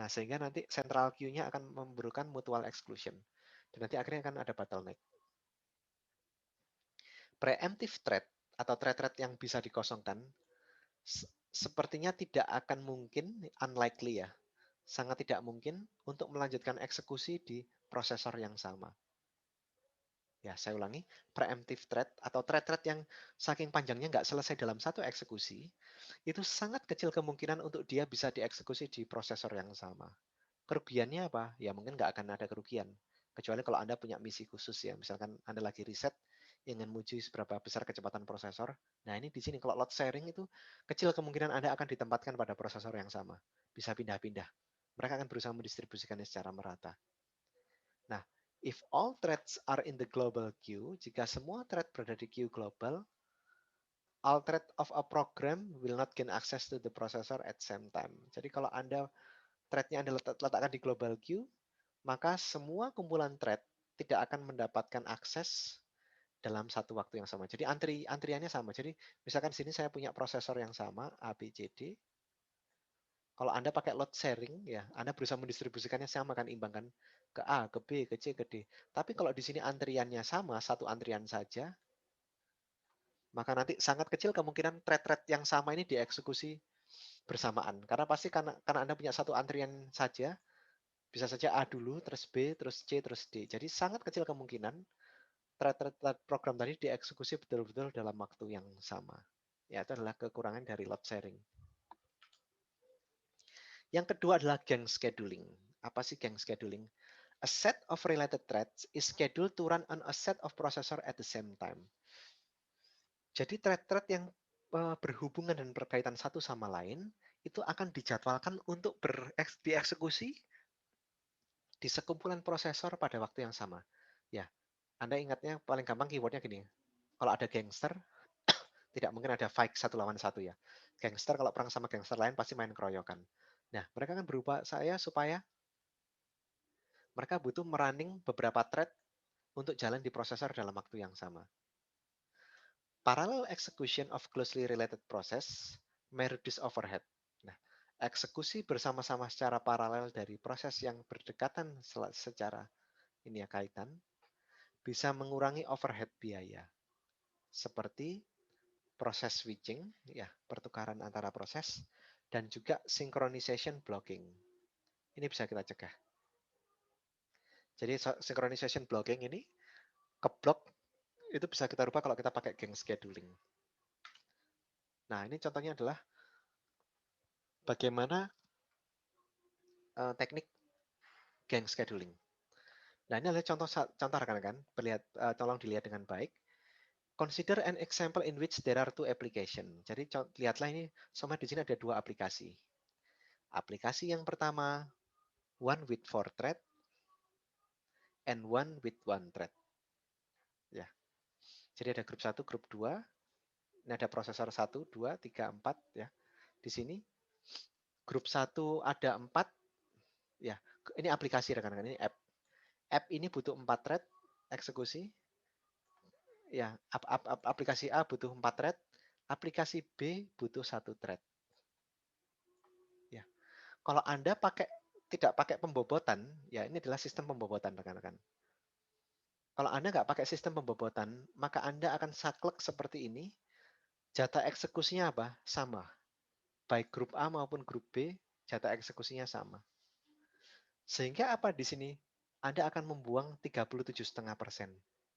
Nah, sehingga nanti central queue-nya akan memberikan mutual exclusion. Dan nanti akhirnya akan ada bottleneck. Preemptive thread atau thread-thread yang bisa dikosongkan sepertinya tidak akan mungkin, unlikely ya, sangat tidak mungkin untuk melanjutkan eksekusi di prosesor yang sama. Ya, saya ulangi, preemptive thread atau thread-thread yang saking panjangnya nggak selesai dalam satu eksekusi, itu sangat kecil kemungkinan untuk dia bisa dieksekusi di prosesor yang sama. Kerugiannya apa? Ya mungkin nggak akan ada kerugian. Kecuali kalau Anda punya misi khusus ya, misalkan Anda lagi riset, ingin menguji seberapa besar kecepatan prosesor. Nah ini di sini kalau load sharing itu kecil kemungkinan Anda akan ditempatkan pada prosesor yang sama. Bisa pindah-pindah. Mereka akan berusaha mendistribusikannya secara merata. Nah, if all threads are in the global queue, jika semua thread berada di queue global, all thread of a program will not gain access to the processor at same time. Jadi kalau Anda thread-nya Anda letakkan di global queue, maka semua kumpulan thread tidak akan mendapatkan akses dalam satu waktu yang sama. Jadi antriannya sama. Jadi misalkan sini saya punya prosesor yang sama, A, B, C, D. Kalau Anda pakai load sharing, ya Anda berusaha mendistribusikannya sama, kan imbangkan ke A, ke B, ke C, ke D. Tapi kalau di sini antriannya sama, satu antrian saja, maka nanti sangat kecil kemungkinan thread-thread yang sama ini dieksekusi bersamaan. Karena pasti karena Anda punya satu antrian saja, bisa saja A dulu, terus B, terus C, terus D. Jadi sangat kecil kemungkinan thread program tadi dieksekusi betul-betul dalam waktu yang sama. Ya, itu adalah kekurangan dari load sharing. Yang kedua adalah gang scheduling. Apa sih gang scheduling? A set of related threads is scheduled to run on a set of processor at the same time. Jadi thread-thread yang berhubungan dan berkaitan satu sama lain itu akan dijadwalkan untuk dieksekusi di sekumpulan prosesor pada waktu yang sama. Ya, Anda ingatnya paling gampang keywordnya gini. Kalau ada gangster, tidak mungkin ada fight satu lawan satu ya. Gangster kalau perang sama gangster lain pasti main keroyokan. Nah, mereka kan berubah saya supaya mereka butuh merunning beberapa thread untuk jalan di prosesor dalam waktu yang sama. Parallel execution of closely related process may reduce overhead. Nah, eksekusi bersama-sama secara paralel dari proses yang berdekatan secara ini ya kaitan bisa mengurangi overhead biaya. Seperti proses switching, ya pertukaran antara proses, dan juga synchronization blocking. Ini bisa kita cegah. Jadi synchronization blocking ini keblok itu bisa kita rubah kalau kita pakai gang scheduling. Nah ini contohnya adalah bagaimana teknik gang scheduling. Nah ini adalah contoh rekan-rekan, tolong dilihat dengan baik. Consider an example in which there are two application. Jadi lihatlah ini, sama di sini ada dua aplikasi. Aplikasi yang pertama, one with 4 thread, and one with 1 thread. Ya, jadi ada grup 1, grup 2. Ini ada prosesor 1, 2, 3, 4 ya. Di sini grup 1 ada 4 ya. Ini aplikasi rekan-rekan, ini app. App ini butuh 4 thread eksekusi. Ya, aplikasi A butuh 4 thread, aplikasi B butuh 1 thread. Ya. Kalau Anda tidak pakai pembobotan, ya ini adalah sistem pembobotan rekan-rekan. Kalau Anda nggak pakai sistem pembobotan, maka Anda akan saklek seperti ini. Jatah eksekusinya apa? Sama. Baik grup A maupun grup B, jatah eksekusinya sama. Sehingga apa di sini? Anda akan membuang 37,5%.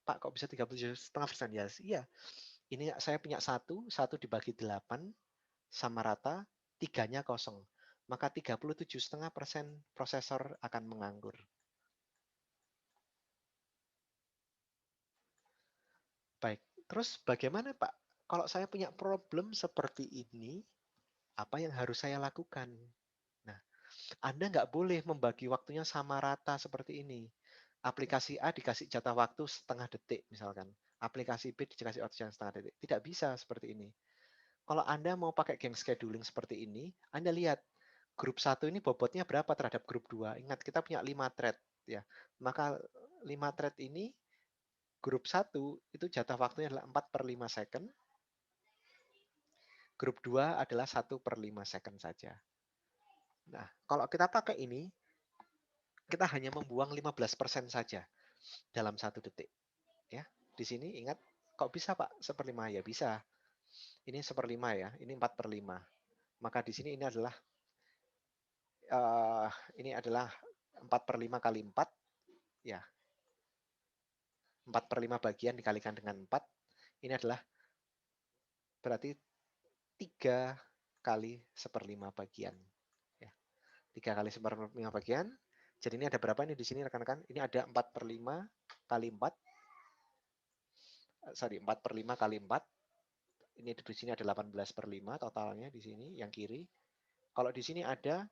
Pak, kok bisa 37,5%? Ya, iya. Ini saya punya satu dibagi 8, sama rata, 3-nya kosong. Maka 37,5% prosesor akan menganggur. Baik, terus bagaimana Pak? Kalau saya punya problem seperti ini, apa yang harus saya lakukan? Nah, Anda nggak boleh membagi waktunya sama rata seperti ini. Aplikasi A dikasih jatah waktu setengah detik misalkan. Aplikasi B dikasih waktu setengah detik. Tidak bisa seperti ini. Kalau Anda mau pakai gang scheduling seperti ini, Anda lihat grup 1 ini bobotnya berapa terhadap grup 2. Ingat, kita punya 5 thread. Ya. Maka 5 thread ini, grup 1 itu jatah waktunya adalah 4/5 second. Grup 2 adalah 1/5 second saja. Nah, kalau kita pakai ini, kita hanya membuang 15% saja dalam 1 detik. Ya, di sini ingat, kok bisa Pak 1/5? Ya bisa. Ini 1/5 ya, ini 4/5. Maka di sini ini adalah 4/5 kali 4, ya 4/5 bagian dikalikan dengan 4, ini adalah berarti 3 kali 1/5 bagian. Ya, 3 kali 1/5 bagian. Jadi ini ada berapa nih di sini rekan-rekan? Ini ada 4/5 kali 4. 4/5 kali 4. Ini di sini ada 18/5 totalnya di sini yang kiri. Kalau di sini ada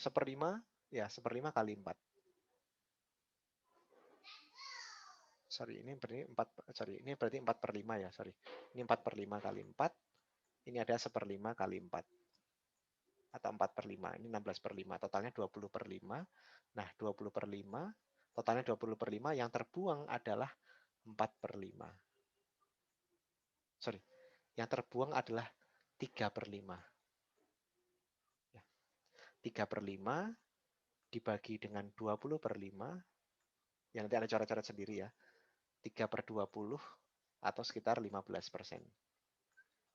1/5, ya 1/5 kali 4. Ini berarti 4/5 ya, sorry. Ini 4/5 kali 4, ini ada 1/5 kali 4. Atau 4/5, ini 16/5, totalnya 20/5. Nah, 20/5, totalnya 20/5, yang terbuang adalah 4/5. Sorry, yang terbuang adalah 3/5. Ya, 3/5 dibagi dengan 20/5, yang nanti ada coret-coret sendiri ya, 3/20 atau sekitar 15%.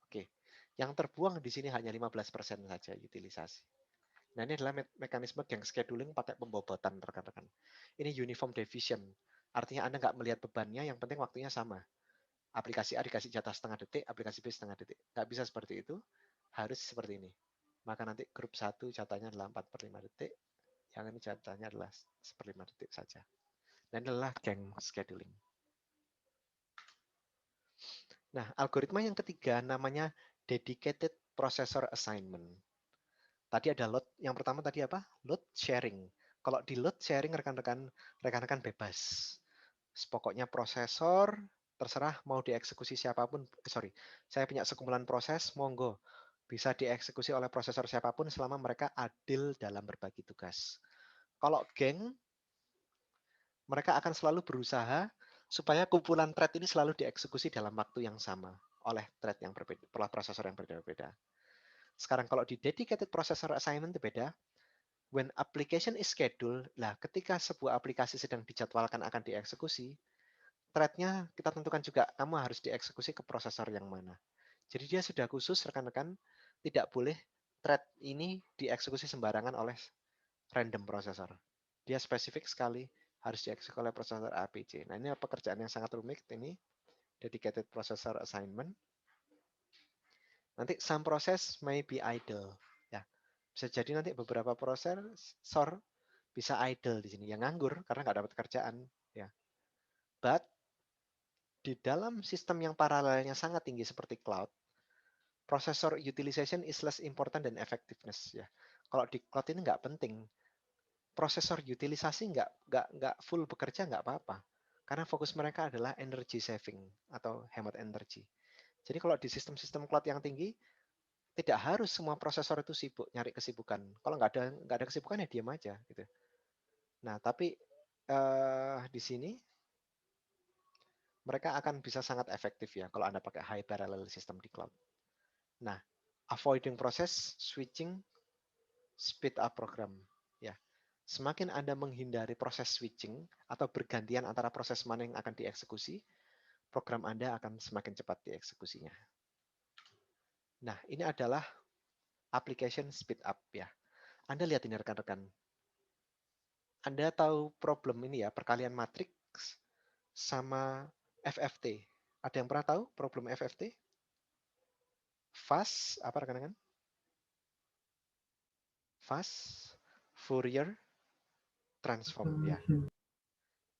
Oke, yang terbuang di sini hanya 15% saja utilisasi. Nah, ini adalah mekanisme gang scheduling pakai pembobotan, rekan-rekan. Ini uniform division, artinya Anda nggak melihat bebannya, yang penting waktunya sama. Aplikasi A dikasih jatah setengah detik, aplikasi B setengah detik. Nggak bisa seperti itu, harus seperti ini. Maka nanti grup 1 jatahnya adalah 4/5 detik, yang ini jatahnya adalah 1/5 detik saja. Dan adalah gang scheduling. Nah, algoritma yang ketiga namanya dedicated processor assignment. Tadi ada load, yang pertama tadi apa? Load sharing. Kalau di load sharing rekan-rekan bebas. Pokoknya prosesor terserah mau dieksekusi siapapun. Saya punya sekumpulan proses, monggo bisa dieksekusi oleh prosesor siapapun selama mereka adil dalam berbagi tugas. Kalau geng, mereka akan selalu berusaha supaya kumpulan thread ini selalu dieksekusi dalam waktu yang sama oleh thread yang berbeda, oleh prosesor yang berbeda-beda. Sekarang kalau di dedicated processor assignment itu beda. When application is scheduled, lah ketika sebuah aplikasi sedang dijadwalkan akan dieksekusi, thread-nya kita tentukan juga, kamu harus dieksekusi ke prosesor yang mana. Jadi dia sudah khusus, rekan-rekan, tidak boleh thread ini dieksekusi sembarangan oleh random prosesor. Dia spesifik sekali, harus dieksekusi oleh prosesor APC. Nah, ini pekerjaan yang sangat rumit, ini dedicated processor assignment. Nanti some process may be idle. Ya, bisa jadi nanti beberapa prosesor bisa idle di sini, yang nganggur karena nggak dapat kerjaan. Ya, but di dalam sistem yang paralelnya sangat tinggi seperti cloud, processor utilization is less important than effectiveness. Ya, kalau di cloud ini nggak penting, prosesor utilisasi nggak full bekerja nggak apa-apa, karena fokus mereka adalah energy saving atau hemat energi. Jadi kalau di sistem-sistem cloud yang tinggi, tidak harus semua prosesor itu sibuk nyari kesibukan. Kalau nggak ada kesibukan ya diam aja gitu. Nah, tapi di sini mereka akan bisa sangat efektif ya kalau Anda pakai high parallel system di cloud. Nah, avoiding process switching speed up program ya. Semakin Anda menghindari proses switching atau bergantian antara proses mana yang akan dieksekusi, program Anda akan semakin cepat dieksekusinya. Nah, ini adalah application speed up ya. Anda lihat ini rekan-rekan. Anda tahu problem ini ya, perkalian matriks sama FFT. Ada yang pernah tahu problem FFT? Fast, apa rekan-rekan? Fast Fourier Transform ya.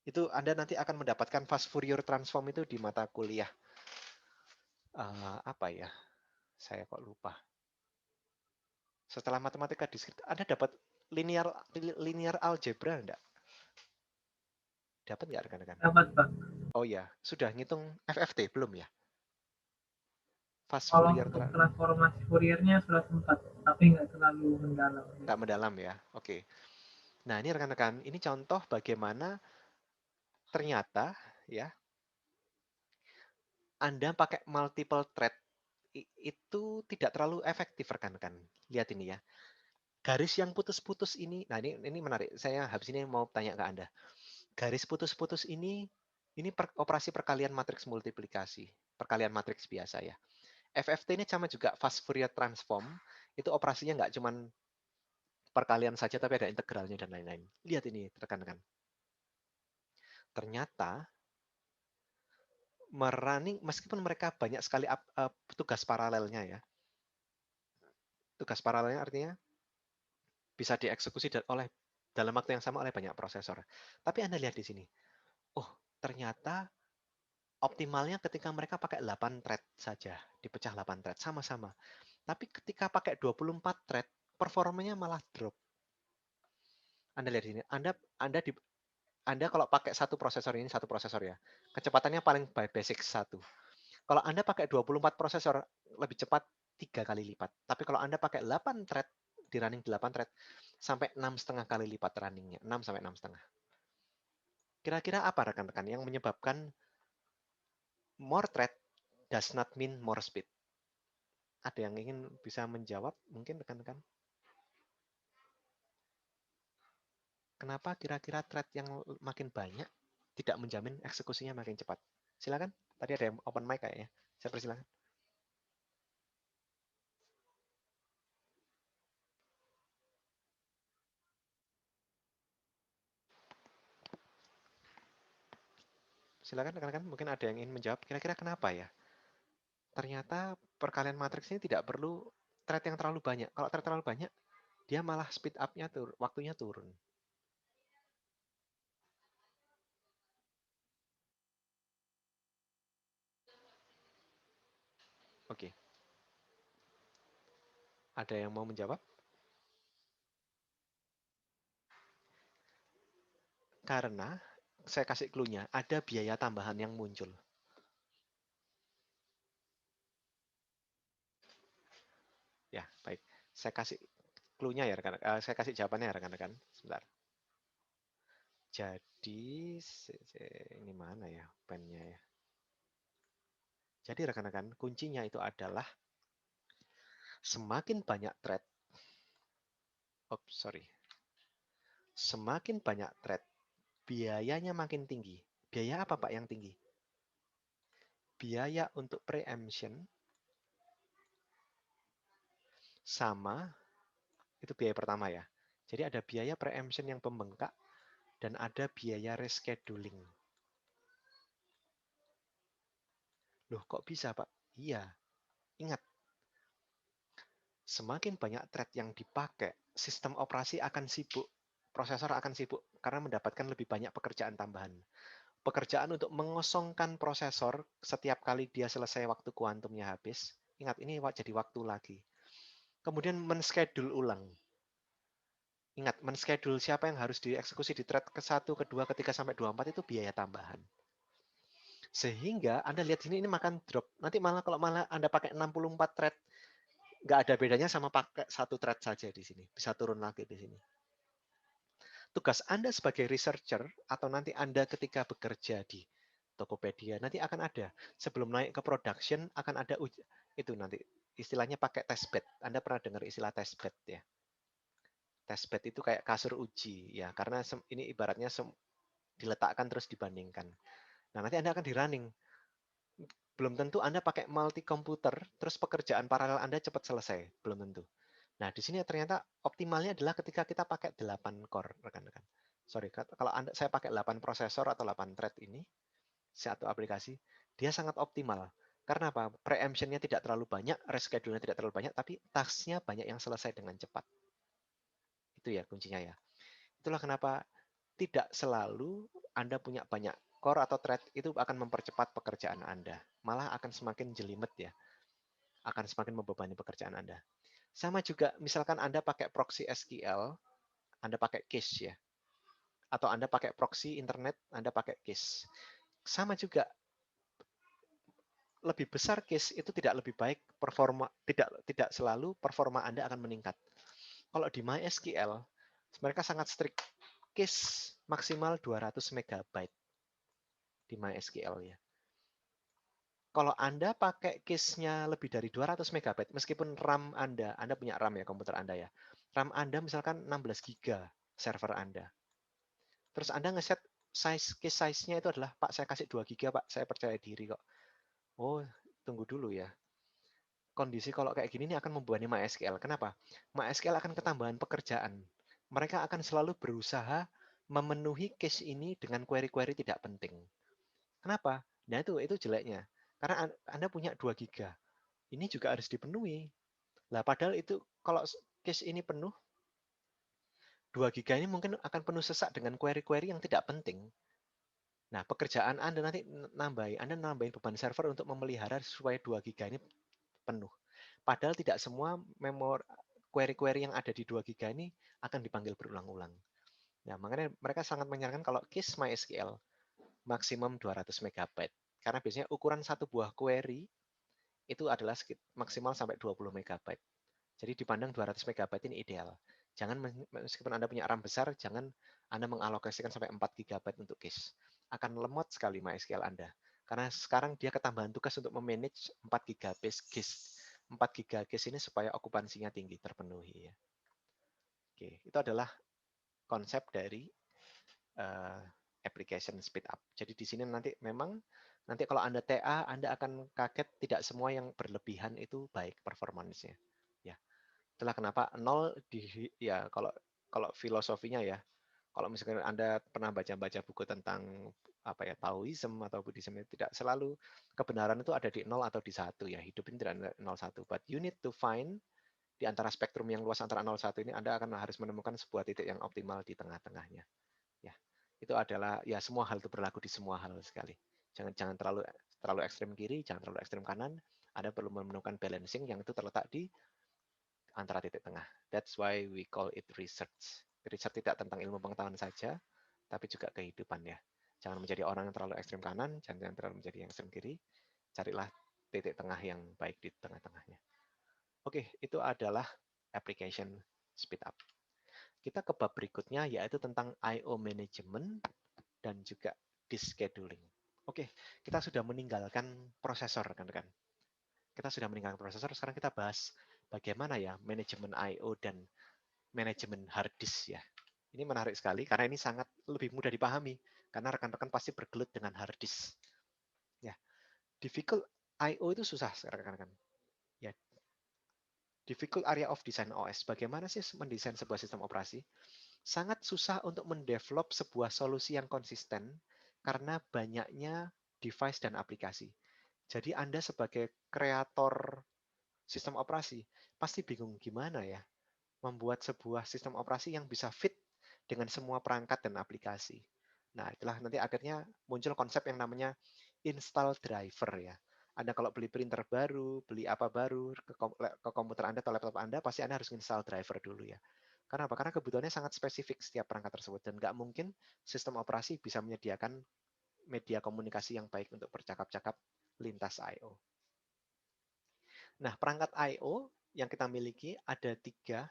Itu Anda nanti akan mendapatkan fast Fourier Transform itu di mata kuliah. Apa ya? Saya kok lupa. Setelah matematika diskrit, Anda dapat linear algebra enggak? Dapat nggak rekan-rekan? Dapat, Pak. Oh ya, sudah ngitung FFT belum ya? Fast Kalau Fourier untuk transformasi Fouriernya sudah sempat, tapi nggak terlalu mendalam. nggak mendalam ya. Oke. Nah, ini rekan-rekan, ini contoh bagaimana ternyata ya Anda pakai multiple thread itu tidak terlalu efektif rekan-rekan. Lihat ini ya. Garis yang putus-putus ini, nah ini menarik. Saya habis ini mau tanya ke Anda. Garis putus-putus ini operasi perkalian matriks multiplikasi, perkalian matriks biasa ya. FFT ini sama juga fast Fourier transform, itu operasinya nggak cuman perkalian saja, tapi ada integralnya dan lain-lain. Lihat ini, rekan-rekan. Ternyata meskipun mereka banyak sekali tugas paralelnya ya. Tugas paralelnya artinya bisa dieksekusi dalam waktu yang sama oleh banyak prosesor. Tapi Anda lihat di sini. Oh, ternyata optimalnya ketika mereka pakai 8 thread saja, dipecah 8 thread sama-sama. Tapi ketika pakai 24 thread, performanya malah drop. Anda lihat di sini. Anda kalau pakai satu prosesor ya, kecepatannya paling basic satu. Kalau Anda pakai 24 prosesor, lebih cepat 3 kali lipat. Tapi kalau Anda pakai 8 thread, di running 8 thread, sampai 6,5 kali lipat runningnya. 6 sampai 6,5. Kira-kira apa rekan-rekan yang menyebabkan more thread does not mean more speed? Ada yang ingin bisa menjawab? Mungkin rekan-rekan. Kenapa kira-kira thread yang makin banyak tidak menjamin eksekusinya makin cepat? Silakan. Tadi ada yang open mic kayaknya. Saya persilakan. Silakan rekan-rekan. Mungkin ada yang ingin menjawab. Kira-kira kenapa ya? Ternyata perkalian matriks ini tidak perlu thread yang terlalu banyak. Kalau thread terlalu banyak, dia malah speed up-nya waktunya turun. Oke. Ada yang mau menjawab? Karena saya kasih clue-nya, ada biaya tambahan yang muncul. Ya, baik. Saya kasih clue-nya ya rekan-rekan. Saya kasih jawabannya ya rekan-rekan. Sebentar. Jadi ini mana ya pennya ya? Jadi rekan-rekan, kuncinya itu adalah semakin banyak thread. Semakin banyak thread, biayanya makin tinggi. Biaya apa Pak yang tinggi? Biaya untuk preemption sama, itu biaya pertama ya. Jadi ada biaya preemption yang pembengkak dan ada biaya rescheduling. Loh kok bisa Pak? Iya, ingat. Semakin banyak thread yang dipakai, sistem operasi akan sibuk. Prosesor akan sibuk karena mendapatkan lebih banyak pekerjaan tambahan. Pekerjaan untuk mengosongkan prosesor setiap kali dia selesai waktu kuantumnya habis. Ingat, ini jadi waktu lagi. Kemudian men-schedule ulang. Ingat, men-schedule siapa yang harus dieksekusi di thread ke-1, ke-2, ke-3, sampai 24 itu biaya tambahan. Sehingga Anda lihat sini ini makan drop. Nanti kalau Anda pakai 64 thread, nggak ada bedanya sama pakai satu thread saja di sini. Bisa turun lagi di sini. Tugas Anda sebagai researcher atau nanti Anda ketika bekerja di Tokopedia nanti akan ada sebelum naik ke production akan ada itu nanti istilahnya pakai testbed. Anda pernah dengar istilah testbed ya? Testbed itu kayak kasur uji ya karena ini ibaratnya diletakkan terus dibandingkan. Nah, nanti Anda akan di running. Belum tentu Anda pakai multi komputer terus pekerjaan paralel Anda cepat selesai, belum tentu. Nah, di sini ternyata optimalnya adalah ketika kita pakai 8 core, rekan-rekan. Sorry, kalau saya pakai 8 prosesor atau 8 thread ini, satu aplikasi, dia sangat optimal. Karena apa? Preemption-nya tidak terlalu banyak, reschedule-nya tidak terlalu banyak, tapi task-nya banyak yang selesai dengan cepat. Itu ya kuncinya ya. Itulah kenapa tidak selalu Anda punya banyak core atau thread itu akan mempercepat pekerjaan Anda. Malah akan semakin jelimet ya. Akan semakin membebani pekerjaan Anda. Sama juga misalkan Anda pakai proxy SQL, Anda pakai cache ya. Atau Anda pakai proxy internet, Anda pakai cache. Sama juga lebih besar cache itu tidak lebih baik performa tidak selalu performa Anda akan meningkat. Kalau di MySQL mereka sangat strict. Cache maksimal 200 MB di MySQL ya. Kalau Anda pakai cache-nya lebih dari 200 MB, meskipun RAM Anda punya RAM ya komputer Anda ya, RAM Anda misalkan 16 giga server Anda. Terus Anda ngeset case size-nya itu adalah, Pak saya kasih 2 giga Pak, saya percaya diri kok. Oh, tunggu dulu ya. Kondisi kalau kayak gini ini akan membebani MySQL. Kenapa? MySQL akan ketambahan pekerjaan. Mereka akan selalu berusaha memenuhi case ini dengan query-query tidak penting. Kenapa? Nah itu jeleknya. Karena Anda punya 2 giga. Ini juga harus dipenuhi. Lah padahal itu kalau case ini penuh, 2 giga ini mungkin akan penuh sesak dengan query-query yang tidak penting. Nah, pekerjaan Anda nanti Anda nambahin beban server untuk memelihara supaya 2 giga ini penuh. Padahal tidak semua query-query yang ada di 2 giga ini akan dipanggil berulang-ulang. Nah, makanya mereka sangat menyarankan kalau case MySQL maksimum 200 megabyte. Karena biasanya ukuran satu buah query itu adalah maksimal sampai 20 megabyte. Jadi dipandang 200 megabyte ini ideal. Jangan meskipun Anda punya RAM besar, jangan Anda mengalokasikan sampai 4 gigabyte untuk case. Akan lemot sekali MySQL Anda. Karena sekarang dia ketambahan tugas untuk memanage 4 gigabyte case. 4 giga case ini supaya okupansinya tinggi, terpenuhi ya. Oke, itu adalah konsep dari uh, application speed up. Jadi di sini nanti kalau Anda TA, Anda akan kaget tidak semua yang berlebihan itu baik performance-nya. Ya. Itulah kenapa nol ya kalau kalau filosofinya ya. Kalau misalkan Anda pernah baca-baca buku tentang apa ya Taoism atau Buddhism itu tidak selalu kebenaran itu ada di nol atau di satu ya. Hidup ini tidak ada 0 1, but you need to find di antara spektrum yang luas antara 0 1 ini Anda akan harus menemukan sebuah titik yang optimal di tengah-tengahnya. Ya. Itu adalah ya semua hal itu berlaku di semua hal sekali. Jangan jangan terlalu ekstrem kiri, jangan terlalu ekstrem kanan. Anda perlu menemukan balancing yang itu terletak di antara titik tengah. That's why we call it research. Research tidak tentang ilmu pengetahuan saja, tapi juga kehidupan ya. Jangan menjadi orang yang terlalu ekstrem kanan, jangan terlalu menjadi yang ekstrem kiri. Carilah titik tengah yang baik di tengah-tengahnya. Oke, itu adalah application speed up. Kita ke bab berikutnya yaitu tentang I/O management dan juga disk scheduling. Oke, kita sudah meninggalkan prosesor rekan-rekan. Kita sudah meninggalkan prosesor, sekarang kita bahas bagaimana ya manajemen I/O dan manajemen hard disk ya. Ini menarik sekali karena ini sangat lebih mudah dipahami karena rekan-rekan pasti bergelut dengan hard disk. Ya, difficult I/O itu susah rekan-rekan. Ya, difficult area of design OS. Bagaimana sih mendesain sebuah sistem operasi? Sangat susah untuk mendevelop sebuah solusi yang konsisten karena banyaknya device dan aplikasi. Jadi Anda sebagai kreator sistem operasi pasti bingung gimana ya membuat sebuah sistem operasi yang bisa fit dengan semua perangkat dan aplikasi. Nah, itulah nanti akhirnya muncul konsep yang namanya install driver ya. Anda kalau beli printer baru, beli apa baru ke komputer Anda atau laptop Anda, pasti Anda harus install driver dulu ya. Karena apa? Karena kebutuhannya sangat spesifik setiap perangkat tersebut dan nggak mungkin sistem operasi bisa menyediakan media komunikasi yang baik untuk bercakap-cakap lintas I/O. Nah, perangkat I/O yang kita miliki ada 3,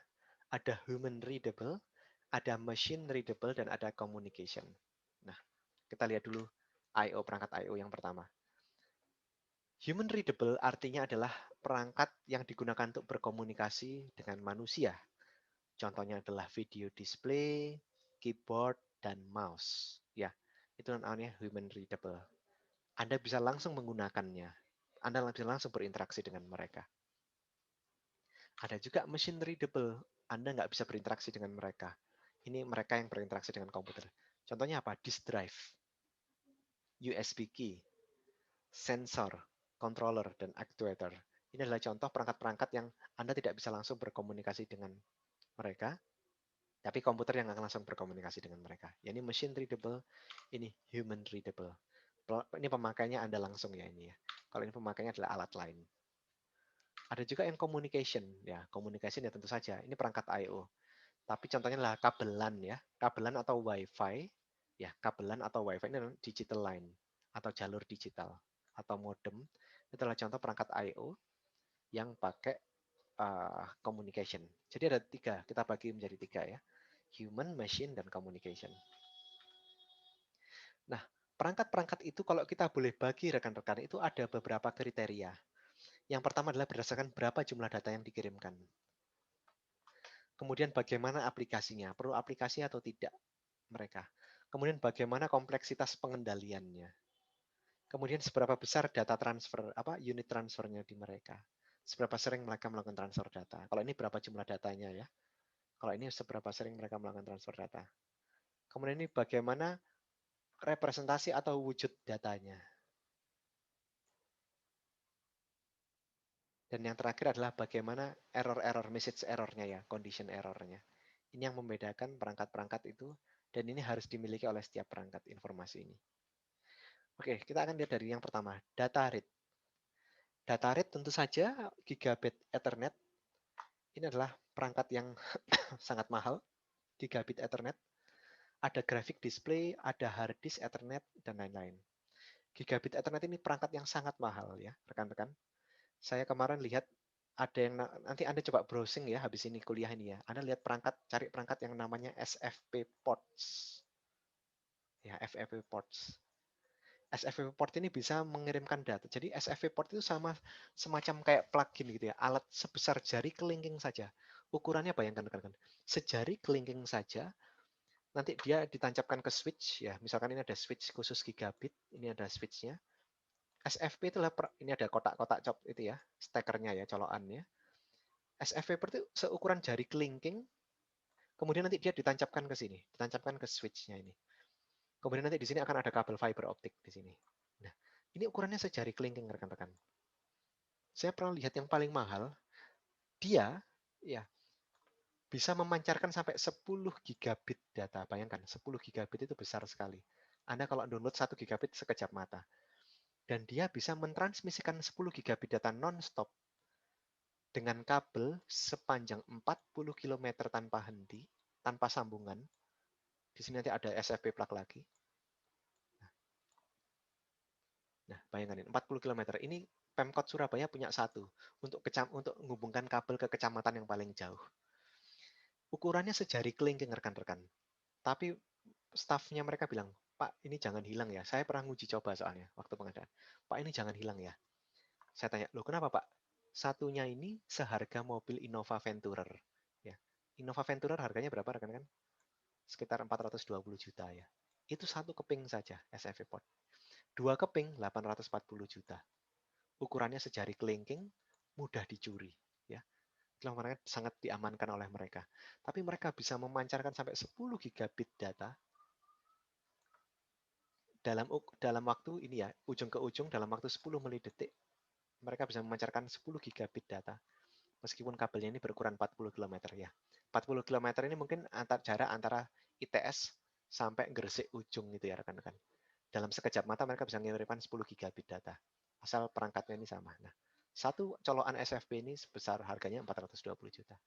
ada human readable, ada machine readable, dan ada communication. Nah, kita lihat dulu perangkat I/O yang pertama. Human readable artinya adalah perangkat yang digunakan untuk berkomunikasi dengan manusia. Contohnya adalah video display, keyboard, dan mouse. Ya, itu namanya human readable. Anda bisa langsung menggunakannya. Anda bisa langsung berinteraksi dengan mereka. Ada juga machine readable. Anda nggak bisa berinteraksi dengan mereka. Ini mereka yang berinteraksi dengan komputer. Contohnya apa? Disk drive, USB key, sensor, controller, dan actuator. Ini adalah contoh perangkat-perangkat yang Anda tidak bisa langsung berkomunikasi dengan mereka, tapi komputer yang akan langsung berkomunikasi dengan mereka. Ya, ini machine readable, ini human readable. Ini pemakainya Anda langsung ya ini ya. Kalau ini pemakainya adalah alat lain. Ada juga yang communication, ya communication ya tentu saja. Ini perangkat I/O. Tapi contohnya adalah kabelan ya, kabelan atau WiFi, ya kabelan atau WiFi ini adalah digital line atau jalur digital atau modem. Itu adalah contoh perangkat I/O yang pakai communication. Jadi ada 3, kita bagi menjadi 3 ya, human, machine, dan communication. Nah, perangkat-perangkat itu kalau kita boleh bagi rekan-rekan itu ada beberapa kriteria. Yang pertama adalah berdasarkan berapa jumlah data yang dikirimkan. Kemudian bagaimana aplikasinya, perlu aplikasi atau tidak mereka. Kemudian bagaimana kompleksitas pengendaliannya. Kemudian seberapa besar data transfer, unit transfernya di mereka. Seberapa sering mereka melakukan transfer data. Kalau ini berapa jumlah datanya ya. Kalau ini seberapa sering mereka melakukan transfer data. Kemudian ini bagaimana representasi atau wujud datanya. Dan yang terakhir adalah bagaimana error-error, message errornya ya, condition errornya. Ini yang membedakan perangkat-perangkat itu, dan ini harus dimiliki oleh setiap perangkat informasi ini. Oke, kita akan lihat dari yang pertama, data rate. Data rate tentu saja gigabit Ethernet. Ini adalah perangkat yang sangat mahal, gigabit Ethernet. Ada graphic display, ada hard disk Ethernet, dan lain-lain. Gigabit Ethernet ini perangkat yang sangat mahal ya, rekan-rekan. Saya kemarin lihat ada yang nanti Anda coba browsing ya habis ini kuliah ini ya. Anda lihat perangkat, cari perangkat yang namanya SFP ports. Ya, FFP ports. SFP port ini bisa mengirimkan data. Jadi SFP port itu sama semacam kayak plugin gitu ya, alat sebesar jari kelingking saja. Ukurannya bayangkan kan, sejari kelingking saja. Nanti dia ditancapkan ke switch ya. Misalkan ini ada switch khusus gigabit, ini ada switchnya. SFP itulah ini ada kotak-kotak cop itu ya, stackernya ya, colokannya. SFP port itu seukuran jari kelingking. Kemudian nanti dia ditancapkan ke sini, ditancapkan ke switchnya ini. Kemudian nanti di sini akan ada kabel fiber optik di sini. Nah, ini ukurannya sejari kelingking rekan-rekan. Saya pernah lihat yang paling mahal, dia ya bisa memancarkan sampai 10 gigabit data. Bayangkan, 10 gigabit itu besar sekali. Anda kalau download 1 gigabit sekejap mata. Dan dia bisa mentransmisikan 10 gigabit data non-stop dengan kabel sepanjang 40 km tanpa henti, tanpa sambungan. Di sini nanti ada SFP plug lagi. Nah, bayangkan ini 40 km. Ini Pemkot Surabaya punya satu untuk menghubungkan kabel ke kecamatan yang paling jauh. Ukurannya sejari kelingking rekan-rekan. Tapi stafnya mereka bilang, Pak, ini jangan hilang ya. Saya pernah nguji coba soalnya waktu pengadaan. Pak, ini jangan hilang ya. Saya tanya, loh kenapa Pak? Satunya ini seharga mobil Innova Venturer. Ya. Innova Venturer harganya berapa rekan-rekan? Sekitar 420 juta ya. Itu satu keping saja SFP port. Dua keping 840 juta. Ukurannya sejari kelingking, mudah dicuri. Ya. Itulah mereka sangat diamankan oleh mereka. Tapi mereka bisa memancarkan sampai 10 gigabit data dalam waktu ini ya, ujung ke ujung dalam waktu 10 detik. Mereka bisa memancarkan 10 gigabit data. Meskipun kabelnya ini berukuran 40 km ya. 40 km ini mungkin jarak antara ITS sampai Gresik ujung gitu ya rekan-rekan. Dalam sekejap mata mereka bisa mengirimkan 10 gigabit data. Asal perangkatnya ini sama. Nah, satu colokan SFP ini sebesar harganya 420 juta.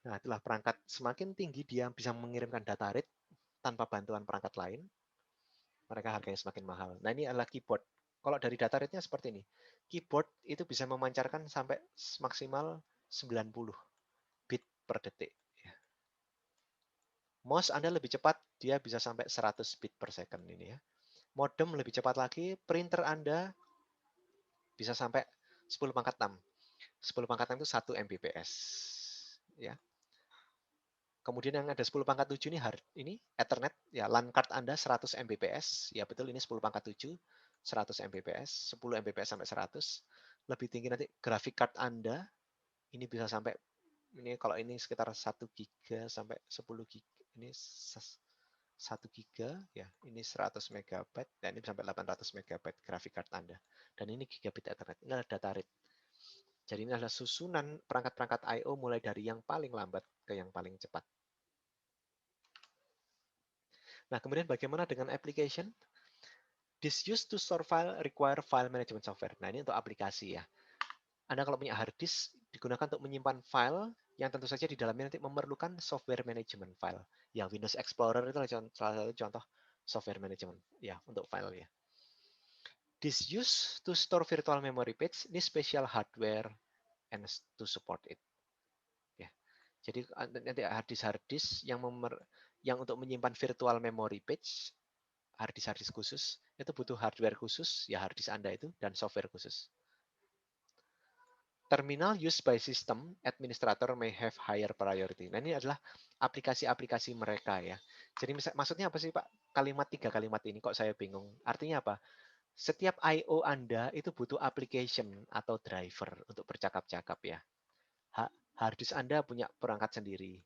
Nah, itulah perangkat semakin tinggi dia bisa mengirimkan data rate tanpa bantuan perangkat lain, mereka harganya semakin mahal. Nah, ini adalah keyboard. Kalau dari data rate-nya seperti ini. Keyboard itu bisa memancarkan sampai maksimal 90 bit per detik. Mouse Anda lebih cepat, dia bisa sampai 100 bit per second ini ya. Modem lebih cepat lagi, printer Anda bisa sampai 10 pangkat 6. 10 pangkat 6 itu 1 Mbps. Ya. Kemudian yang ada 10 pangkat 7 ini Ethernet, ya LAN card Anda 100 Mbps, ya betul ini 10 pangkat 7, 100 Mbps, 10 Mbps sampai 100. Lebih tinggi nanti grafik card Anda, ini bisa sampai, ini kalau ini sekitar 1 giga sampai 10 giga, ini 1 giga, ya ini 100 megabyte, dan ini sampai 800 megabyte grafik card Anda. Dan ini gigabit Ethernet, ini adalah data rate. Jadi ini adalah susunan perangkat-perangkat I.O. mulai dari yang paling lambat ke yang paling cepat. Nah, kemudian bagaimana dengan application? This used to store file require file management software. Nah, ini untuk aplikasi ya. Anda kalau punya hard disk, digunakan untuk menyimpan file yang tentu saja di dalamnya nanti memerlukan software management file. Yang Windows Explorer itu salah satu contoh software management ya untuk file ya. This used to store virtual memory page, ini special hardware and to support it. Ya. Jadi nanti hard disk yang untuk menyimpan virtual memory page, hard disk khusus, itu butuh hardware khusus, ya hard disk Anda itu, dan software khusus. Terminal used by system administrator may have higher priority. Nah, ini adalah aplikasi-aplikasi mereka ya. Jadi maksudnya apa sih Pak? Tiga kalimat ini kok saya bingung. Artinya apa? Setiap I/O Anda itu butuh application atau driver untuk bercakap-cakap ya. Hard disk Anda punya perangkat sendiri.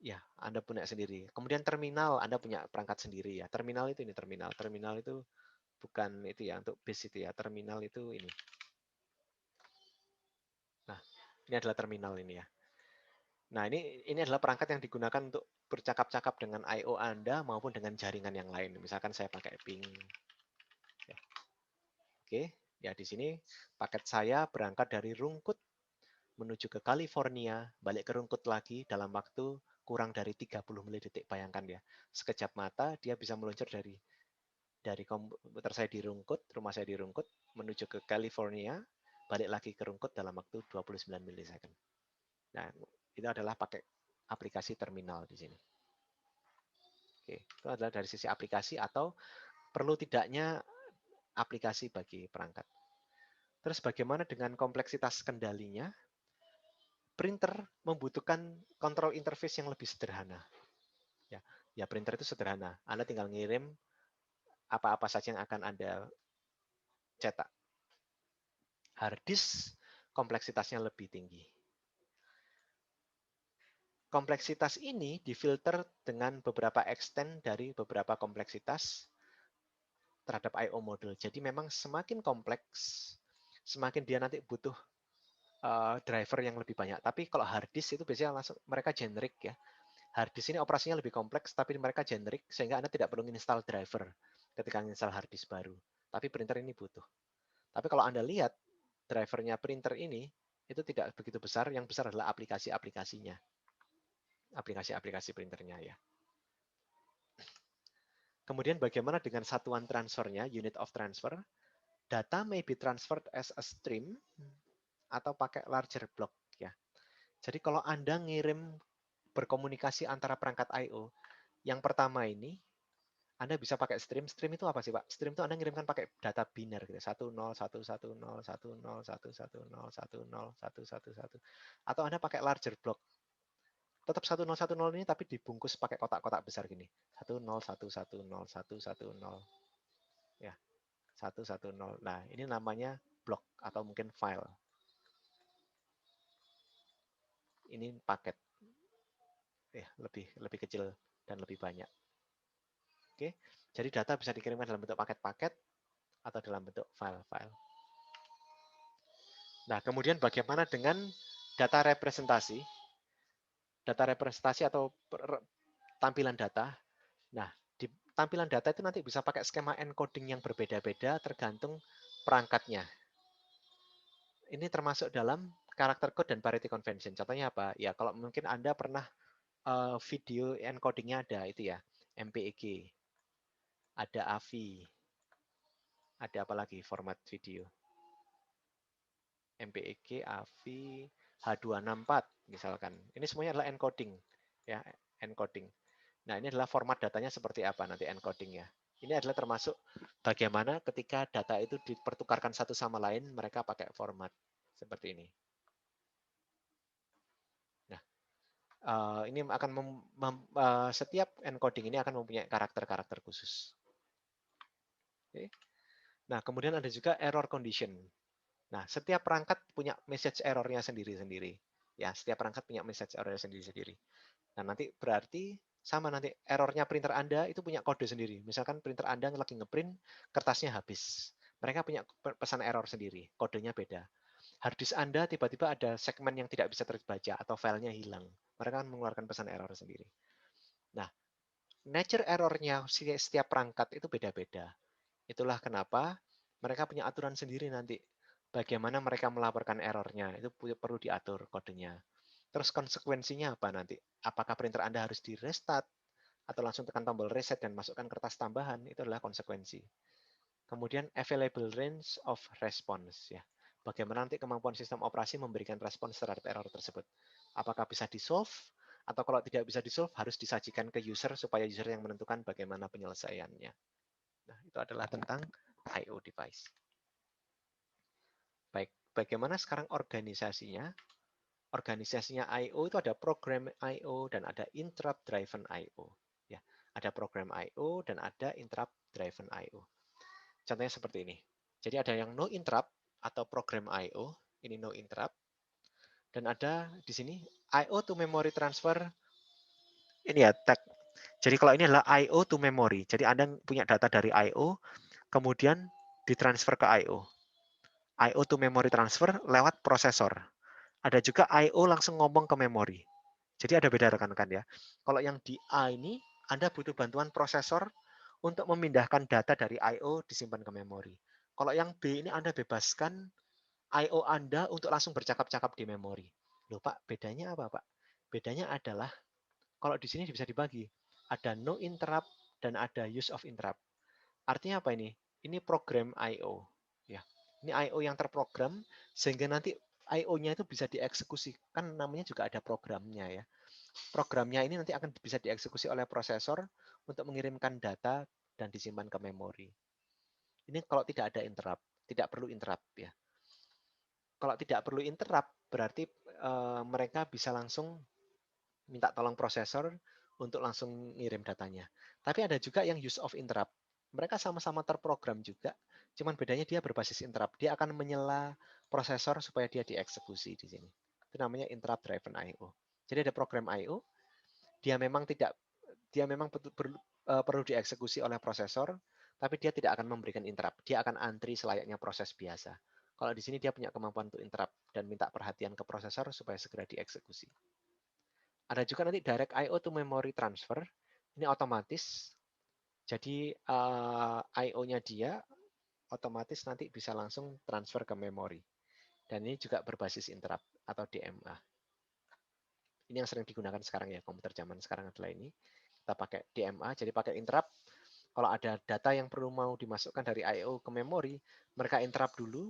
Ya, Anda punya sendiri. Kemudian terminal Anda punya perangkat sendiri ya. Terminal itu ini terminal. Terminal itu bukan itu ya untuk base itu ya. Terminal itu ini. Nah, ini adalah terminal ini ya. Nah, ini adalah perangkat yang digunakan untuk bercakap-cakap dengan I/O Anda maupun dengan jaringan yang lain. Misalkan saya pakai ping. Ya. Oke, ya di sini paket saya berangkat dari Rungkut menuju ke California, balik ke Rungkut lagi dalam waktu kurang dari 30 menit detik. Bayangkan ya, sekejap mata dia bisa meluncur dari komputer saya di Rungkut, rumah saya di Rungkut, menuju ke California, balik lagi ke Rungkut dalam waktu 29 milisecond. Nah, itu adalah pakai aplikasi terminal di sini. Oke, itu adalah dari sisi aplikasi atau perlu tidaknya aplikasi bagi perangkat. Terus bagaimana dengan kompleksitas kendalinya? Printer membutuhkan kontrol interface yang lebih sederhana. Ya, ya printer itu sederhana. Anda tinggal ngirim apa-apa saja yang akan Anda cetak. Hard disk kompleksitasnya lebih tinggi. Kompleksitas ini difilter dengan beberapa extend dari beberapa kompleksitas terhadap I/O model. Jadi memang semakin kompleks, semakin dia nanti butuh driver yang lebih banyak. Tapi kalau hard disk itu biasanya langsung mereka generic ya. Hard disk ini operasinya lebih kompleks, tapi mereka generic sehingga Anda tidak perlu install driver ketika install hard disk baru. Tapi printer ini butuh. Tapi kalau Anda lihat drivernya printer ini itu tidak begitu besar. Yang besar adalah aplikasi-aplikasinya, aplikasi-aplikasi printernya ya. Kemudian bagaimana dengan satuan transfernya, unit of transfer? Data may be transferred as a stream atau pakai larger block ya. Jadi kalau Anda ngirim berkomunikasi antara perangkat I/O, yang pertama ini Anda bisa pakai stream. Stream itu apa sih, Pak? Stream itu Anda ngirimkan pakai data biner gitu. 10110 110 110 110 111 atau Anda pakai larger block. Tetap 1010 ini tapi dibungkus pakai kotak-kotak besar gini. 10110 110 ya. 110. Nah, ini namanya block atau mungkin file. Ini paket. Ya, lebih kecil dan lebih banyak. Oke. Jadi data bisa dikirimkan dalam bentuk paket-paket atau dalam bentuk file-file. Nah, kemudian bagaimana dengan data representasi? Data representasi atau tampilan data. Nah, di tampilan data itu nanti bisa pakai skema encoding yang berbeda-beda tergantung perangkatnya. Ini termasuk dalam karakter code dan parity convention. Contohnya apa? Ya, kalau mungkin Anda pernah video encodingnya ada itu ya, MPEG, ada AVI, ada apa lagi format video, MPEG, AVI, H264 misalkan. Ini semuanya adalah encoding, ya encoding. Nah ini adalah format datanya seperti apa nanti encodingnya. Ini adalah termasuk bagaimana ketika data itu dipertukarkan satu sama lain, mereka pakai format seperti ini. Ini akan setiap encoding ini akan mempunyai karakter-karakter khusus. Oke. Nah, kemudian ada juga error condition. Nah, setiap perangkat punya message error-nya sendiri-sendiri. Ya, setiap perangkat punya message error-nya sendiri-sendiri. Nah, nanti berarti sama nanti error-nya printer Anda itu punya kode sendiri. Misalkan printer Anda lagi ngeprint, kertasnya habis. Mereka punya pesan error sendiri, kodenya beda. Hard disk Anda tiba-tiba ada segmen yang tidak bisa terbaca atau filenya hilang. Mereka akan mengeluarkan pesan error sendiri. Nah, nature error-nya setiap perangkat itu beda-beda. Itulah kenapa mereka punya aturan sendiri nanti. Bagaimana mereka melaporkan errornya, itu perlu diatur kodenya. Terus konsekuensinya apa nanti? Apakah printer Anda harus di restart atau langsung tekan tombol reset dan masukkan kertas tambahan? Itu adalah konsekuensi. Kemudian available range of response ya. Bagaimana nanti kemampuan sistem operasi memberikan respons terhadap error tersebut? Apakah bisa di-solve atau kalau tidak bisa di-solve harus disajikan ke user supaya user yang menentukan bagaimana penyelesaiannya. Nah, itu adalah tentang I/O device. Baik, bagaimana sekarang organisasinya. Organisasinya I/O itu ada program I/O dan ada interrupt driven I/O. Ya, ada program I/O dan ada interrupt driven I/O. Contohnya seperti ini. Jadi ada yang no interrupt atau program I/O, ini no interrupt. Dan ada di sini I/O to memory transfer. Ini ya tag. Jadi kalau ini adalah I/O to memory. Jadi Anda punya data dari I/O, kemudian ditransfer ke I/O. I/O to memory transfer lewat prosesor. Ada juga I/O langsung ngomong ke memori. Jadi ada beda rekan-rekan ya. Kalau yang di A ini, Anda butuh bantuan prosesor untuk memindahkan data dari I/O disimpan ke memori. Kalau yang B ini Anda bebaskan I/O Anda untuk langsung bercakap-cakap di memori. Loh Pak, bedanya apa Pak? Bedanya adalah kalau di sini bisa dibagi. Ada no interrupt dan ada use of interrupt. Artinya apa ini? Ini program I/O. Ya. Ini I/O yang terprogram sehingga nanti I/O-nya itu bisa dieksekusi. Kan namanya juga ada programnya ya. Programnya ini nanti akan bisa dieksekusi oleh prosesor untuk mengirimkan data dan disimpan ke memori. Ini kalau tidak ada interrupt, tidak perlu interrupt ya. Kalau tidak perlu interrupt, berarti mereka bisa langsung minta tolong prosesor untuk langsung ngirim datanya. Tapi ada juga yang use of interrupt. Mereka sama-sama terprogram juga, cuman bedanya dia berbasis interrupt. Dia akan menyela prosesor supaya dia dieksekusi di sini. Itu namanya interrupt driven I/O. Jadi ada program I/O, dia memang perlu dieksekusi oleh prosesor, tapi dia tidak akan memberikan interrupt. Dia akan antri selayaknya proses biasa. Kalau di sini dia punya kemampuan untuk interrupt dan minta perhatian ke prosesor supaya segera dieksekusi. Ada juga nanti direct I/O to memory transfer. Ini otomatis. Jadi I/O-nya dia otomatis nanti bisa langsung transfer ke memori. Dan ini juga berbasis interrupt atau DMA. Ini yang sering digunakan sekarang ya, komputer zaman sekarang adalah ini. Kita pakai DMA, jadi pakai interrupt. Kalau ada data yang perlu mau dimasukkan dari I/O ke memori, mereka interrupt dulu,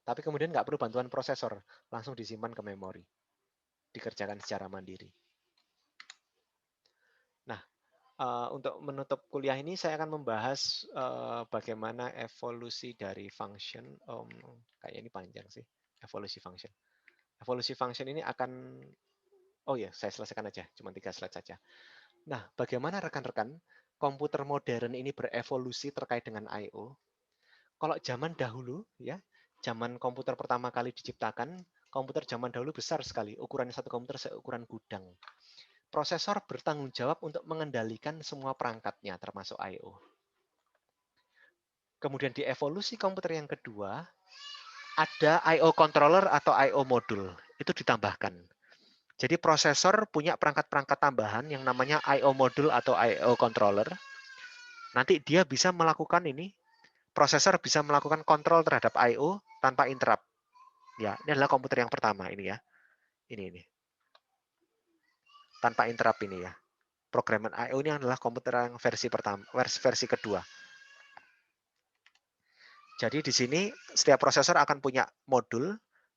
tapi kemudian nggak perlu bantuan prosesor, langsung disimpan ke memori. Dikerjakan secara mandiri. Nah, untuk menutup kuliah ini saya akan membahas bagaimana evolusi dari function. Kayaknya ini panjang sih, evolusi function. Evolusi function ini akan, oh ya, saya selesaikan aja, cuma 3 slide saja. Nah, bagaimana rekan-rekan komputer modern ini berevolusi terkait dengan I/O? Kalau zaman dahulu, ya, zaman komputer pertama kali diciptakan, komputer zaman dahulu besar sekali, ukuran satu komputer seukuran gudang. Prosesor bertanggung jawab untuk mengendalikan semua perangkatnya, termasuk I/O. Kemudian di evolusi komputer yang kedua, ada I/O controller atau I/O modul. Itu ditambahkan. Jadi prosesor punya perangkat-perangkat tambahan yang namanya I/O modul atau I/O controller. Nanti dia bisa melakukan ini, prosesor bisa melakukan kontrol terhadap I/O tanpa interrupt. Ya, ini adalah komputer yang pertama ini ya. Ini. Tanpa interrupt ini ya. Programan I/O ini adalah komputer yang versi pertama, versi kedua. Jadi di sini setiap prosesor akan punya modul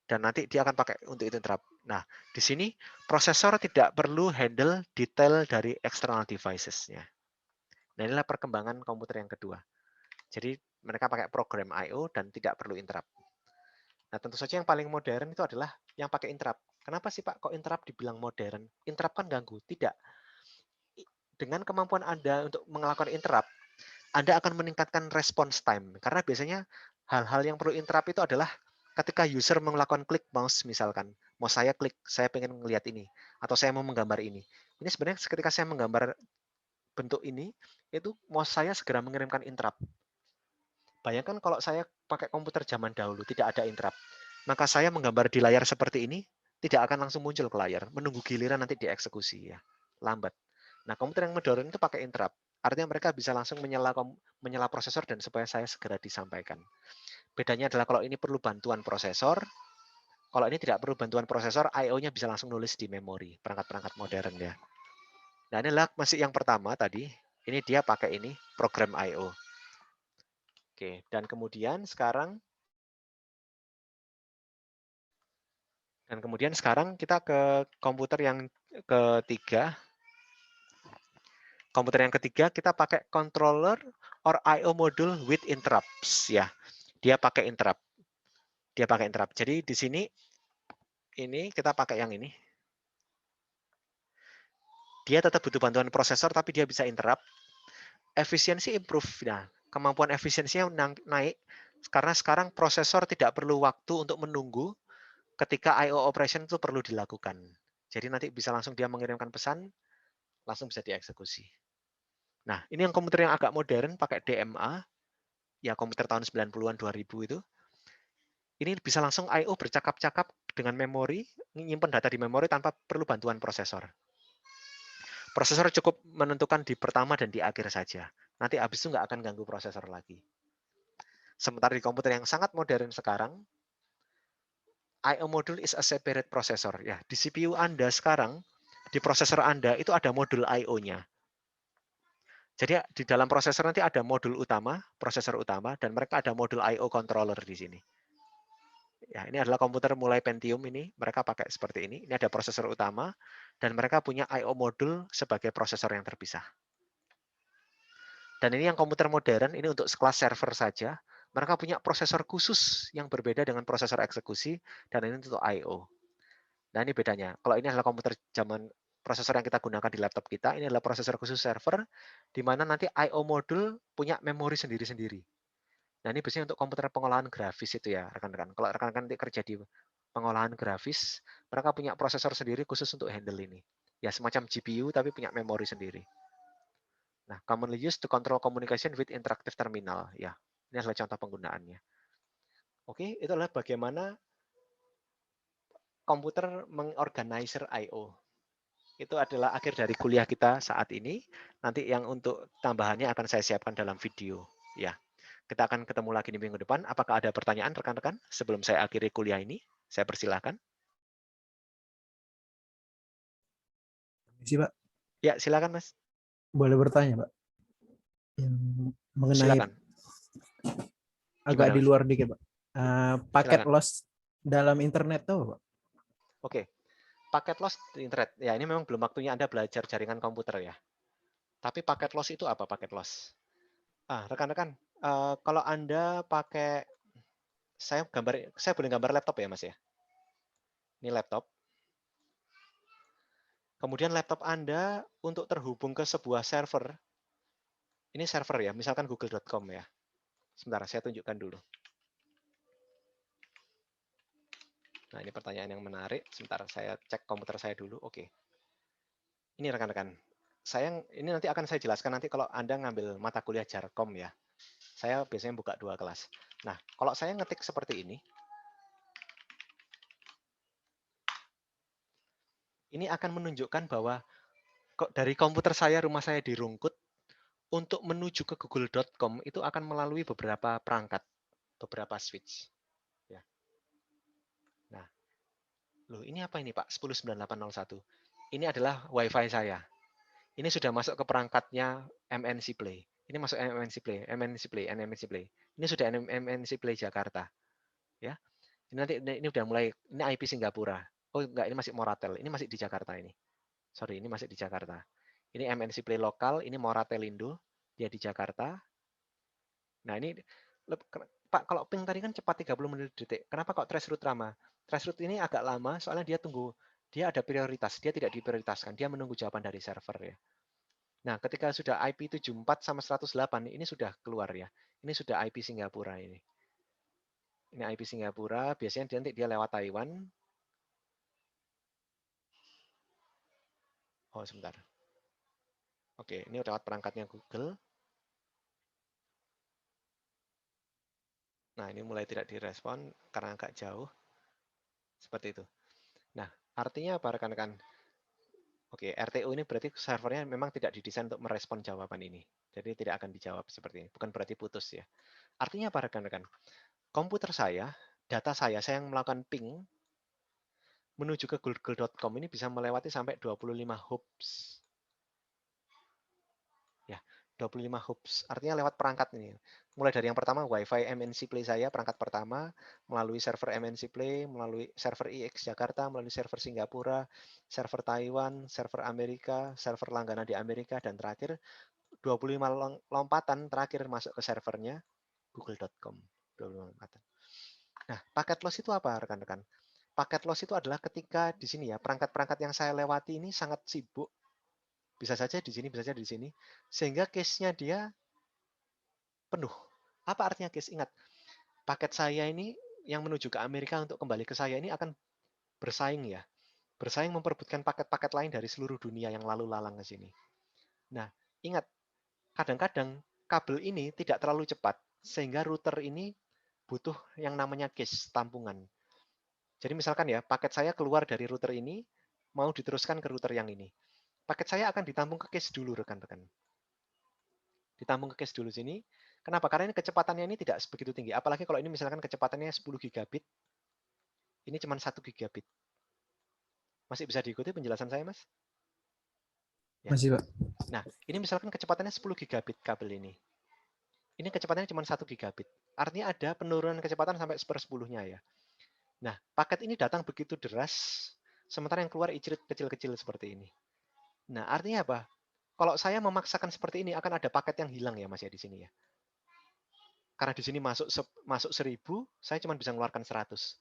dan nanti dia akan pakai untuk itu interrupt. Nah, di sini prosesor tidak perlu handle detail dari external devices-nya. Nah, inilah perkembangan komputer yang kedua. Jadi mereka pakai program I/O dan tidak perlu interrupt. Nah, tentu saja yang paling modern itu adalah yang pakai interrupt. Kenapa sih Pak kok interrupt dibilang modern? Interrupt kan ganggu. Tidak. Dengan kemampuan Anda untuk melakukan interrupt, Anda akan meningkatkan response time. Karena biasanya hal-hal yang perlu interrupt itu adalah ketika user melakukan klik mouse misalkan. Mau saya klik, saya pengen melihat ini. Atau saya mau menggambar ini. Ini sebenarnya ketika saya menggambar bentuk ini, itu mouse saya segera mengirimkan interrupt. Bayangkan kalau saya pakai komputer zaman dahulu, tidak ada interrupt. Maka saya menggambar di layar seperti ini, tidak akan langsung muncul ke layar. Menunggu giliran nanti dieksekusi. Ya, lambat. Nah, komputer yang modern itu pakai interrupt. Artinya mereka bisa langsung menyela prosesor dan supaya saya segera disampaikan. Bedanya adalah kalau ini perlu bantuan prosesor, kalau ini tidak perlu bantuan prosesor, I/O-nya bisa langsung nulis di memori, perangkat-perangkat modern ya. Nah, inilah masih yang pertama tadi. Ini dia pakai ini, program I/O. Oke, dan kemudian sekarang kita ke komputer yang ketiga. Komputer yang ketiga kita pakai controller or I/O module with interrupts ya. Dia pakai interrupt. Dia pakai interrupt. Jadi di sini ini kita pakai yang ini. Dia tetap butuh bantuan prosesor tapi dia bisa interrupt. Efisiensi improve. Nah, kemampuan efisiensinya naik karena sekarang prosesor tidak perlu waktu untuk menunggu ketika I/O operation itu perlu dilakukan. Jadi nanti bisa langsung dia mengirimkan pesan, langsung bisa dieksekusi. Nah, ini yang komputer yang agak modern pakai DMA, ya komputer tahun 90-an 2000 itu. Ini bisa langsung I/O bercakap-cakap dengan memori, nyimpen data di memori tanpa perlu bantuan prosesor. Prosesor cukup menentukan di pertama dan di akhir saja. Nanti habis itu nggak akan ganggu prosesor lagi. Sementara di komputer yang sangat modern sekarang, I/O module is a separate processor. Ya, di CPU Anda sekarang, di prosesor Anda itu ada modul I/O-nya. Jadi di dalam prosesor nanti ada modul utama, prosesor utama, dan mereka ada modul I/O controller di sini. Ya, ini adalah komputer mulai Pentium ini, mereka pakai seperti ini. Ini ada prosesor utama, dan mereka punya I/O modul sebagai prosesor yang terpisah. Dan ini yang komputer modern, ini untuk sekelas server saja. Mereka punya prosesor khusus yang berbeda dengan prosesor eksekusi, dan ini untuk I/O. Nah, ini bedanya. Kalau ini adalah komputer zaman prosesor yang kita gunakan di laptop kita, ini adalah prosesor khusus server, di mana nanti I/O modul punya memori sendiri-sendiri. Nah, ini biasanya untuk komputer pengolahan grafis itu ya, rekan-rekan. Kalau rekan-rekan kerja di pengolahan grafis, mereka punya prosesor sendiri khusus untuk handle ini. Ya, semacam GPU tapi punya memori sendiri. Nah, commonly used to control communication with interactive terminal. Ya, ini adalah contoh penggunaannya. Oke, itu adalah bagaimana komputer mengorganizer I/O. Itu adalah akhir dari kuliah kita saat ini. Nanti yang untuk tambahannya akan saya siapkan dalam video. Ya, kita akan ketemu lagi di minggu depan. Apakah ada pertanyaan rekan-rekan sebelum saya akhiri kuliah ini? Saya persilahkan. Sih, Pak. Ya, silakan Mas. Boleh bertanya, Pak? Yang mengenai Silakan. agak Gimana di Mas? luar dikit, Pak. Paket Silakan. loss dalam internet tuh, Pak? Oke. Paket loss di internet. Ya, ini memang belum waktunya Anda belajar jaringan komputer ya. Tapi paket loss itu apa paket loss? Rekan-rekan, kalau Anda pakai saya boleh gambar laptop ya, Mas ya? Ini laptop. Kemudian laptop Anda untuk terhubung ke sebuah server. Ini server ya, misalkan google.com ya. Sebentar, saya tunjukkan dulu. Nah, ini pertanyaan yang menarik. Sebentar, saya cek komputer saya dulu. Oke. Ini rekan-rekan. Ini nanti akan saya jelaskan nanti kalau Anda ngambil mata kuliah Jarkom ya. Saya biasanya buka 2 kelas. Nah, kalau saya ngetik seperti ini akan menunjukkan bahwa kok dari komputer saya, rumah saya di Rungkut, untuk menuju ke google.com itu akan melalui beberapa perangkat, beberapa switch. Ya. Nah, loh ini apa ini Pak? 109801. Ini adalah WiFi saya. Ini sudah masuk ke perangkatnya MNC Play. Ini masuk MNC Play, MNC Play, MNC Play. Ini sudah MNC Play Jakarta. Ya. Ini nanti ini udah mulai, ini IP Singapura. Oh enggak, ini masih Moratel. Ini masih di Jakarta ini. Sorry, ini masih di Jakarta. Ini MNC Play lokal, ini Moratelindo, dia di Jakarta. Nah ini, Pak, kalau ping tadi kan cepat 30 menit detik. Kenapa kok traceroute lama? Traceroute ini agak lama, soalnya dia ada prioritas, dia tidak diprioritaskan, dia menunggu jawaban dari server ya. Nah, ketika sudah IP 74 sama 108, ini sudah keluar ya. Ini sudah IP Singapura ini. Ini IP Singapura, biasanya nanti dia lewat Taiwan. Oh, sebentar. Oke, ini lewat perangkatnya Google. Nah, ini mulai tidak direspon karena agak jauh. Seperti itu. Nah, artinya apa rekan-rekan? Oke, RTO ini berarti servernya memang tidak didesain untuk merespon jawaban ini. Jadi tidak akan dijawab seperti ini. Bukan berarti putus ya. Artinya apa rekan-rekan? Komputer saya, data saya yang melakukan ping menuju ke google.com ini bisa melewati sampai 25 hoops. Ya, 25 hoops. Artinya lewat perangkat ini. Mulai dari yang pertama, WiFi MNC Play saya, perangkat pertama, melalui server MNC Play, melalui server IX Jakarta, melalui server Singapura, server Taiwan, server Amerika, server langganan di Amerika, dan terakhir 25 lompatan terakhir masuk ke servernya google.com. 25 lompatan. Nah, paket loss itu apa, rekan-rekan? Paket loss itu adalah ketika di sini ya, perangkat-perangkat yang saya lewati ini sangat sibuk. Bisa saja di sini, bisa saja di sini. Sehingga case-nya dia penuh. Apa artinya case? Ingat, paket saya ini yang menuju ke Amerika untuk kembali ke saya ini akan bersaing ya. Bersaing memperebutkan paket-paket lain dari seluruh dunia yang lalu lalang ke sini. Nah, ingat, kadang-kadang kabel ini tidak terlalu cepat, sehingga router ini butuh yang namanya case, tampungan. Jadi misalkan ya, paket saya keluar dari router ini, mau diteruskan ke router yang ini. Paket saya akan ditampung ke case dulu, rekan-rekan. Ditampung ke case dulu sini. Kenapa? Karena ini kecepatannya ini tidak begitu tinggi. Apalagi kalau ini misalkan kecepatannya 10 gigabit, ini cuma 1 gigabit. Masih bisa diikuti penjelasan saya, Mas? Ya. Masih, Pak. Nah, ini misalkan kecepatannya 10 gigabit kabel ini. Ini kecepatannya cuma 1 gigabit. Artinya ada penurunan kecepatan sampai 1/10-nya ya. Nah, paket ini datang begitu deras, sementara yang keluar icirit kecil-kecil seperti ini. Nah, artinya apa? Kalau saya memaksakan seperti ini, akan ada paket yang hilang ya Mas ya di sini ya. Karena di sini masuk 1000, saya cuma bisa mengeluarkan 100.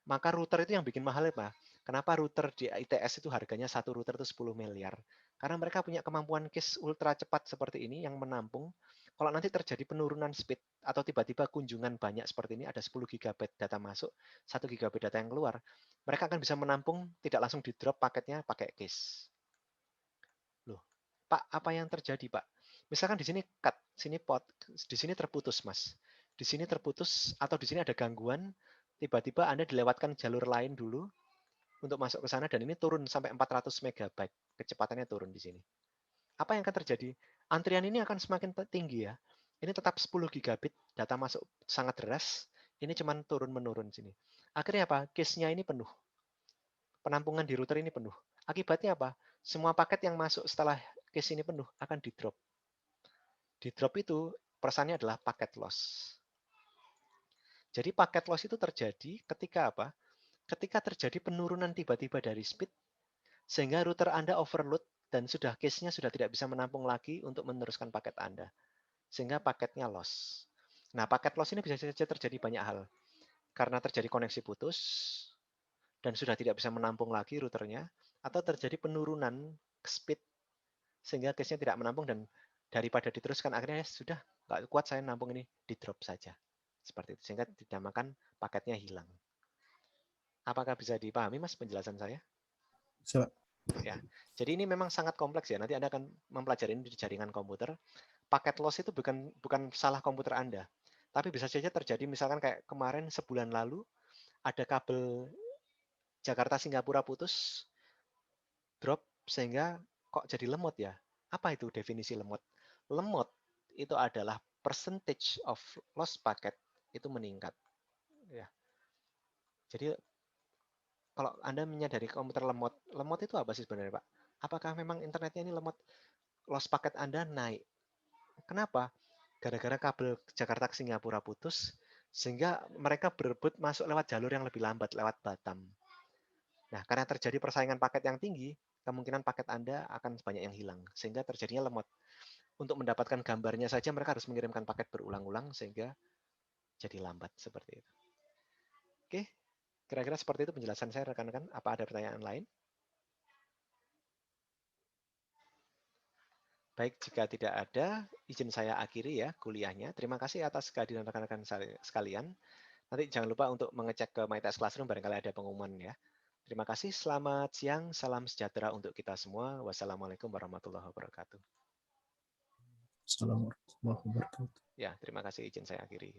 Maka router itu yang bikin mahal ya Pak. Kenapa router di ITS itu harganya satu router itu 10 miliar? Karena mereka punya kemampuan case ultra cepat seperti ini yang menampung. Kalau nanti terjadi penurunan speed atau tiba-tiba kunjungan banyak seperti ini, ada 10 GB data masuk, 1 GB data yang keluar, mereka akan bisa menampung, tidak langsung di drop paketnya pakai case. Loh, Pak, apa yang terjadi Pak? Misalkan di sini cut, di sini terputus Mas. Di sini terputus atau di sini ada gangguan, tiba-tiba Anda dilewatkan jalur lain dulu untuk masuk ke sana dan ini turun sampai 400 MB. Kecepatannya turun di sini. Apa yang akan terjadi? Antrian ini akan semakin tinggi ya. Ini tetap 10 gigabit, data masuk sangat deras. Ini cuman turun-menurun sini. Akhirnya apa? Case-nya ini penuh. Penampungan di router ini penuh. Akibatnya apa? Semua paket yang masuk setelah case ini penuh akan di-drop. Di-drop itu pesannya adalah paket loss. Jadi paket loss itu terjadi ketika apa? Ketika terjadi penurunan tiba-tiba dari speed, sehingga router Anda overload dan case-nya sudah tidak bisa menampung lagi untuk meneruskan paket Anda. Sehingga paketnya loss. Nah, paket loss ini bisa saja terjadi banyak hal. Karena terjadi koneksi putus, dan sudah tidak bisa menampung lagi routernya, atau terjadi penurunan speed, sehingga case-nya tidak menampung dan daripada diteruskan, akhirnya sudah nggak kuat saya nampung ini, di drop saja. Seperti itu, sehingga dinamakan paketnya hilang. Apakah bisa dipahami Mas penjelasan saya? So, Ya, jadi ini memang sangat kompleks ya. Nanti Anda akan mempelajari ini di jaringan komputer. Paket loss itu bukan salah komputer Anda, tapi bisa saja terjadi misalkan kayak kemarin sebulan lalu ada kabel Jakarta Singapura putus, drop sehingga kok jadi lemot ya. Apa itu definisi lemot? Lemot itu adalah percentage of loss packet itu meningkat. Ya. Jadi kalau Anda menyadari komputer lemot, lemot itu apa sih sebenarnya Pak? Apakah memang internetnya ini lemot? Loss paket Anda naik. Kenapa? Gara-gara kabel Jakarta ke Singapura putus, sehingga mereka berebut masuk lewat jalur yang lebih lambat, lewat Batam. Nah, karena terjadi persaingan paket yang tinggi, kemungkinan paket Anda akan banyak yang hilang, sehingga terjadinya lemot. Untuk mendapatkan gambarnya saja, mereka harus mengirimkan paket berulang-ulang, sehingga jadi lambat, seperti itu. Oke, kira-kira seperti itu penjelasan saya, rekan-rekan. Apa ada pertanyaan lain? Baik, jika tidak ada, izin saya akhiri ya kuliahnya. Terima kasih atas kehadiran rekan-rekan sekalian. Nanti jangan lupa untuk mengecek ke MyTest Classroom, barangkali ada pengumuman ya. Terima kasih, selamat siang, salam sejahtera untuk kita semua. Wassalamualaikum warahmatullahi wabarakatuh. Assalamualaikum warahmatullahi wabarakatuh. Ya, terima kasih, izin saya akhiri.